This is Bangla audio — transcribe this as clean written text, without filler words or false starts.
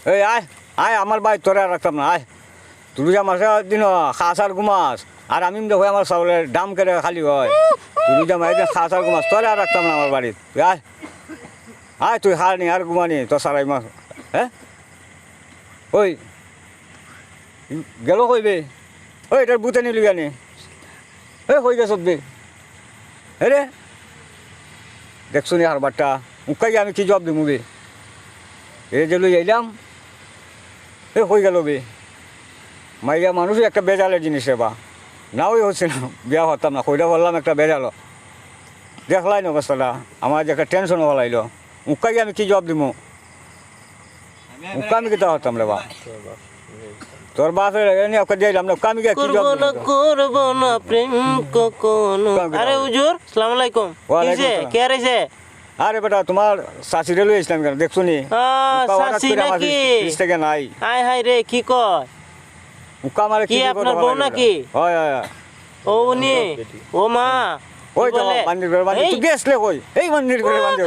এই আয় আয় আমার ভাই তোরে আর রাখতাম না আয় তুই যা মাসে দিন খাস আর ঘুমাস আর আমি দেখো আমার চাউলের দাম কেটে খালি হয় তুই যা মাই খাস আর ঘুমাস তোরে আর রাখতাম না আমার বাড়ির তুই আয় আয় তুই হার নি আর ঘুমানি তোর সারাই মাস হ্যাঁ ওই গেল কইবে ওই এটার বুতে নিলি জানি হয়ে গেছ বে রে দেখছো নি হারবারটা উকাই আমি কি জবাব দিমু বে এই যে লই আইলাম হয়ে গেল বে মাইয়া মানুষ একটা বেজালের জিনিস রে বা নাওই হচ্ছে না বিয়া হতাম না কইটা বললাম একটা বেজালো দেখলাই না অবস্থাটা আমার যে একটা টেনশন হলাইলো উকাই আমি কি জবাব দিমু উকা আমি কিতা হতাম রে বা তোর বাপের এনে ওকে দিলাম না আমি কি জবাব দিমু করব না প্রেম কখনো আরে হুজুর আসসালামু আলাইকুম কিছে কে আইছে আরে বেটা তোমার শাশুড়ি লই ইসলাম কেন দেখছো নি শাশি নাকি থেকে নাই হাই হাই রে কি কয় উকা মারে কি আপনার বউ নাকি হয় হয় ও উনি ও মা ওই তো মন্দির করে বান্ধি তুই গেছলে কই এই মন্দির করে বান্ধি